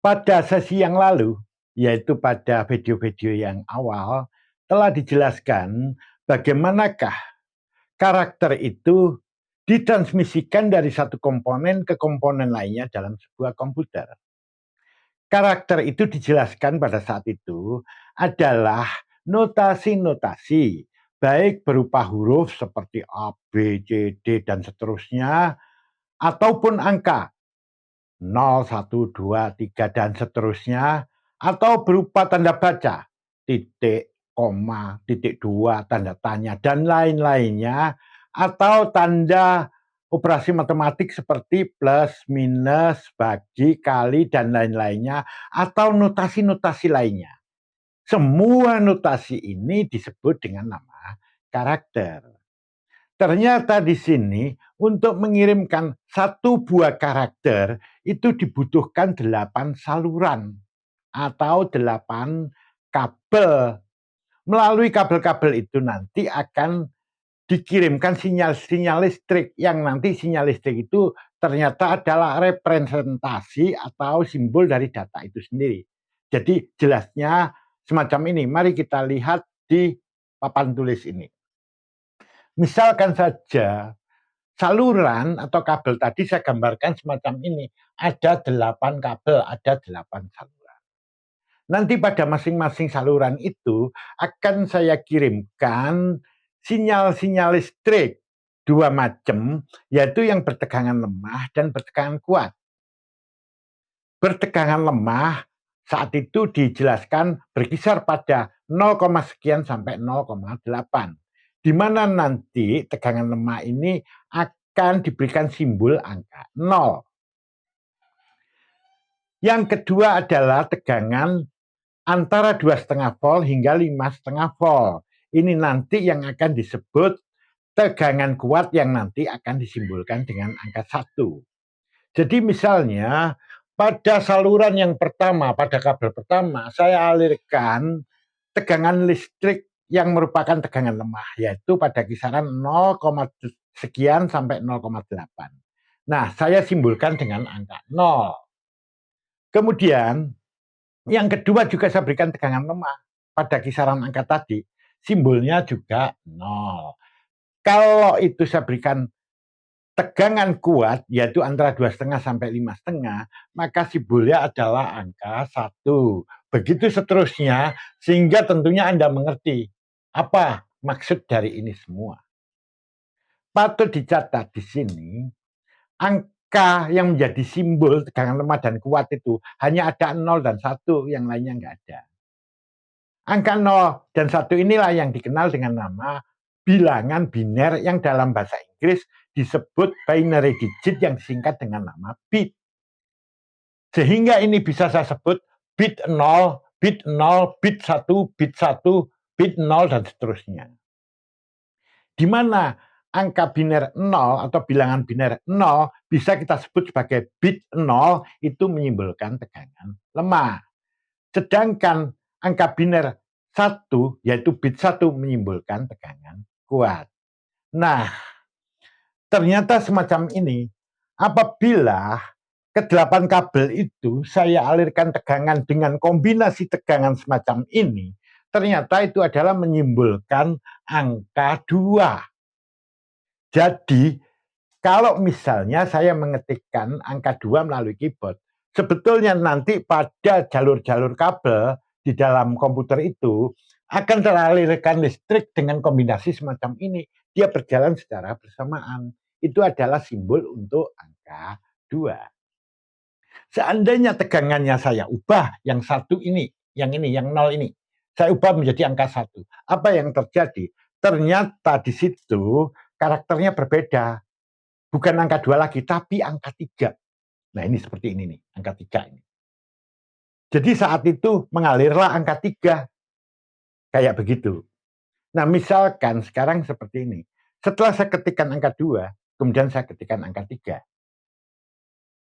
Pada sesi yang lalu, yaitu pada video-video yang awal, telah dijelaskan bagaimanakah karakter itu ditransmisikan dari satu komponen ke komponen lainnya dalam sebuah komputer. Karakter itu dijelaskan pada saat itu adalah notasi-notasi, baik berupa huruf seperti A, B, C, D, dan seterusnya, ataupun angka 0, 1, 2, 3, dan seterusnya, atau berupa tanda baca, titik, koma, titik dua, tanda tanya, dan lain-lainnya, atau tanda operasi matematik seperti plus, minus, bagi, kali, dan lain-lainnya, atau notasi-notasi lainnya. Semua notasi ini disebut dengan nama karakter. Ternyata di sini untuk mengirimkan satu buah karakter itu dibutuhkan 8 saluran atau 8 kabel. Melalui kabel-kabel itu nanti akan dikirimkan sinyal-sinyal listrik yang nanti sinyal listrik itu ternyata adalah representasi atau simbol dari data itu sendiri. Jadi jelasnya semacam ini. Mari kita lihat di papan tulis ini. Misalkan saja saluran atau kabel tadi saya gambarkan semacam ini. Ada 8 kabel, ada 8 saluran. Nanti pada masing-masing saluran itu akan saya kirimkan sinyal-sinyal listrik 2 macam, yaitu yang bertegangan lemah dan bertegangan kuat. Bertegangan lemah saat itu dijelaskan berkisar pada 0, sekian sampai 0,8. Di mana nanti tegangan lemah ini akan diberikan simbol angka 0. Yang kedua adalah tegangan antara 2,5 volt hingga 5,5 volt. Ini nanti yang akan disebut tegangan kuat yang nanti akan disimbolkan dengan angka 1. Jadi misalnya pada saluran yang pertama, pada kabel pertama, saya alirkan tegangan listrik yang merupakan tegangan lemah, yaitu pada kisaran 0, sekian sampai 0,8. Nah, saya simbolkan dengan angka 0. Kemudian, yang kedua juga saya berikan tegangan lemah pada kisaran angka tadi, simbolnya juga 0. Kalau itu saya berikan tegangan kuat, yaitu antara 2,5 sampai 5,5, maka simbolnya adalah angka 1. Begitu seterusnya, sehingga tentunya Anda mengerti apa maksud dari ini semua. Patut dicatat di sini, angka yang menjadi simbol tegangan lemah dan kuat itu hanya ada 0 dan 1, yang lainnya nggak ada. Angka 0 dan 1 inilah yang dikenal dengan nama bilangan biner yang dalam bahasa Inggris disebut binary digit yang disingkat dengan nama bit. Sehingga ini bisa saya sebut bit 0, bit 0, bit 1, bit 1, bit 0, dan seterusnya. Di mana angka biner 0 atau bilangan biner 0 bisa kita sebut sebagai bit 0 itu menyimbolkan tegangan lemah. Sedangkan angka biner 1 yaitu bit 1 menyimbolkan tegangan kuat. Nah, ternyata semacam ini. Apabila ke-8 kabel itu saya alirkan tegangan dengan kombinasi tegangan semacam ini, ternyata itu adalah menyimbolkan angka 2. Jadi, kalau misalnya saya mengetikkan angka 2 melalui keyboard, sebetulnya nanti pada jalur-jalur kabel di dalam komputer itu akan teralirkan listrik dengan kombinasi semacam ini. Dia berjalan secara bersamaan. Itu adalah simbol untuk angka 2. Seandainya tegangannya saya ubah yang 1 ini, yang 0 ini, saya ubah menjadi angka 1. Apa yang terjadi? Ternyata di situ karakternya berbeda. Bukan angka 2 lagi, tapi angka 3. Nah, ini seperti ini nih, angka 3 ini. Jadi saat itu mengalirlah angka 3. Kayak begitu. Nah, misalkan sekarang seperti ini. Setelah saya ketikkan angka 2, kemudian saya ketikkan angka 3.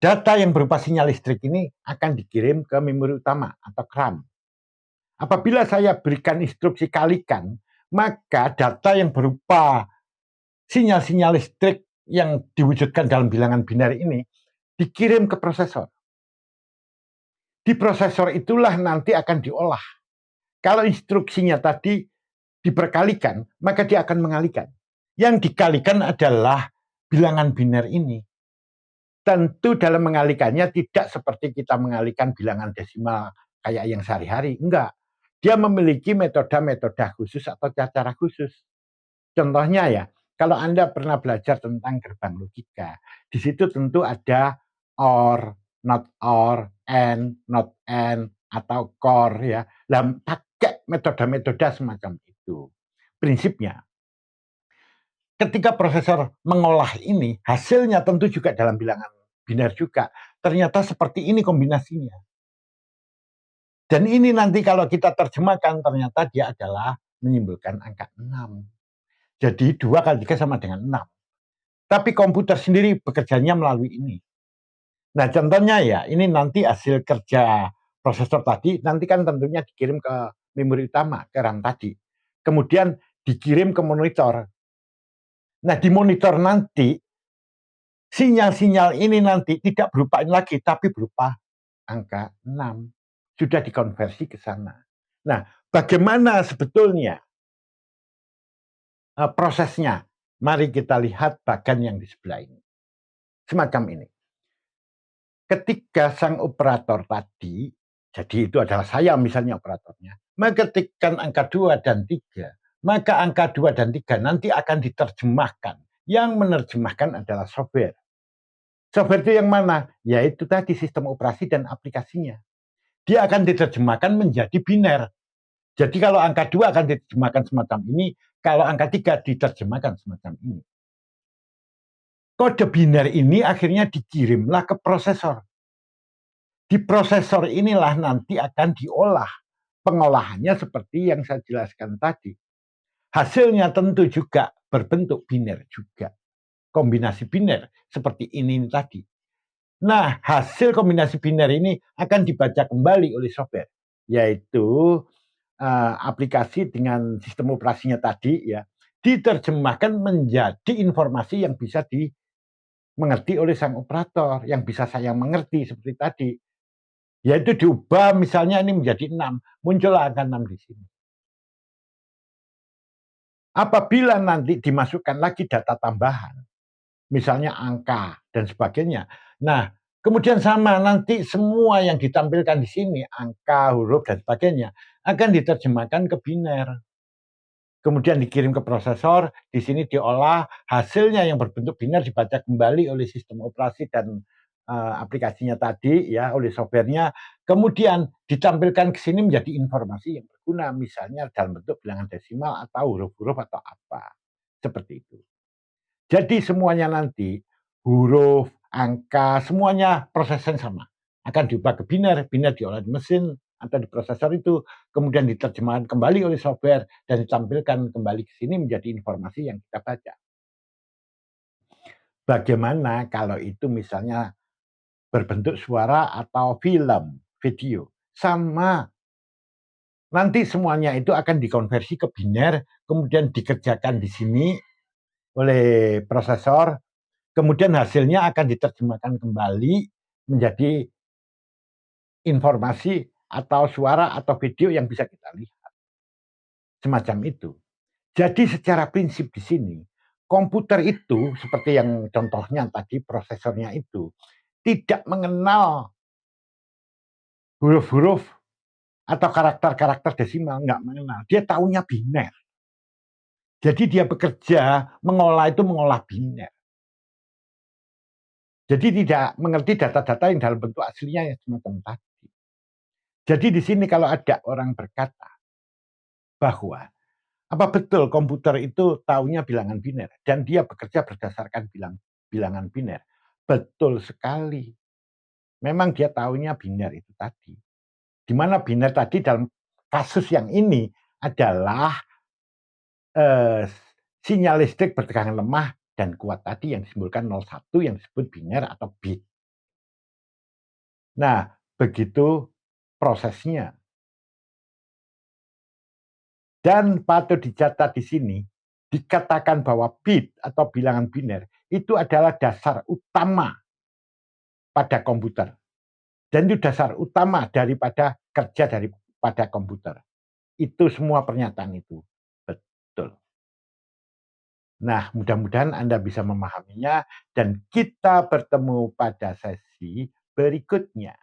Data yang berupa sinyal listrik ini akan dikirim ke memori utama atau RAM. Apabila saya berikan instruksi kalikan, maka data yang berupa sinyal-sinyal listrik yang diwujudkan dalam bilangan biner ini dikirim ke prosesor. Di prosesor itulah nanti akan diolah. Kalau instruksinya tadi diperkalikan, maka dia akan mengalihkan. Yang dikalikan adalah bilangan biner ini. Tentu dalam mengalihkannya tidak seperti kita mengalihkan bilangan desimal kayak yang sehari-hari. Enggak. Dia memiliki metode-metode khusus atau cara khusus. Contohnya ya, kalau Anda pernah belajar tentang gerbang logika, di situ tentu ada or, not and, atau core ya. Nah, pakai metode-metode semacam itu. Prinsipnya, ketika prosesor mengolah ini, hasilnya tentu juga dalam bilangan biner juga. Ternyata seperti ini kombinasinya. Dan ini nanti kalau kita terjemahkan, ternyata dia adalah menyimpulkan angka 6. Jadi 2 kali 3 sama dengan 6. Tapi komputer sendiri bekerjanya melalui ini. Nah, contohnya ya, ini nanti hasil kerja prosesor tadi, nanti kan tentunya dikirim ke memori utama, ke RAM tadi. Kemudian dikirim ke monitor. Nah, di monitor nanti, sinyal-sinyal ini nanti tidak berupa ini lagi, tapi berupa angka 6. Sudah dikonversi ke sana. Nah, bagaimana sebetulnya prosesnya? Mari kita lihat bagan yang di sebelah ini. Semacam ini. Ketika sang operator tadi, jadi itu adalah saya misalnya operatornya, mengetikkan angka 2 dan 3, maka angka 2 dan 3 nanti akan diterjemahkan. Yang menerjemahkan adalah software. Software itu yang mana? Yaitu tadi sistem operasi dan aplikasinya. Dia akan diterjemahkan menjadi biner. Jadi kalau angka 2 akan diterjemahkan semacam ini, kalau angka 3 diterjemahkan semacam ini. Kode biner ini akhirnya dikirimlah ke prosesor. Di prosesor inilah nanti akan diolah. Pengolahannya seperti yang saya jelaskan tadi. Hasilnya tentu juga berbentuk biner juga. Kombinasi biner seperti ini tadi. Nah, hasil kombinasi biner ini akan dibaca kembali oleh software, yaitu aplikasi dengan sistem operasinya tadi ya, diterjemahkan menjadi informasi yang bisa dimengerti oleh sang operator, yang bisa saya mengerti seperti tadi. Yaitu diubah misalnya ini menjadi 6, muncul angka 6 di sini. Apabila nanti dimasukkan lagi data tambahan, misalnya angka dan sebagainya. Nah, kemudian sama nanti semua yang ditampilkan di sini, angka, huruf dan sebagainya, akan diterjemahkan ke biner. Kemudian dikirim ke prosesor, di sini diolah, hasilnya yang berbentuk biner dibaca kembali oleh sistem operasi dan aplikasinya tadi ya, oleh softwarenya, kemudian ditampilkan ke sini menjadi informasi yang berguna, misalnya dalam bentuk bilangan desimal atau huruf-huruf atau apa. Seperti itu. Jadi semuanya nanti, huruf, angka, semuanya prosesnya sama. Akan diubah ke biner, biner diolah di mesin atau di prosesor itu, kemudian diterjemahkan kembali oleh software dan ditampilkan kembali ke sini menjadi informasi yang kita baca. Bagaimana kalau itu misalnya berbentuk suara atau film, video? Sama. Nanti semuanya itu akan dikonversi ke biner, kemudian dikerjakan di sini oleh prosesor, kemudian hasilnya akan diterjemahkan kembali menjadi informasi atau suara atau video yang bisa kita lihat. Semacam itu. Jadi secara prinsip di sini, komputer itu seperti yang contohnya tadi prosesornya itu, tidak mengenal huruf-huruf atau karakter-karakter desimal, nggak mengenal. Dia taunya biner. Jadi dia bekerja, mengolah biner. Jadi tidak mengerti data-data yang dalam bentuk aslinya yang semacam tadi. Jadi di sini kalau ada orang berkata bahwa apa betul komputer itu taunya bilangan biner dan dia bekerja berdasarkan bilangan biner? Betul sekali. Memang dia taunya biner itu tadi. Di mana biner tadi dalam kasus yang ini adalah sinyal listrik bertegangan lemah dan kuat tadi yang disimbolkan 01 yang disebut biner atau bit. Nah, begitu prosesnya. Dan patut dicatat di sini, dikatakan bahwa bit atau bilangan biner itu adalah dasar utama pada komputer. Dan itu dasar utama daripada kerja daripada komputer. Itu semua pernyataan itu. Betul. Nah, mudah-mudahan Anda bisa memahaminya dan kita bertemu pada sesi berikutnya.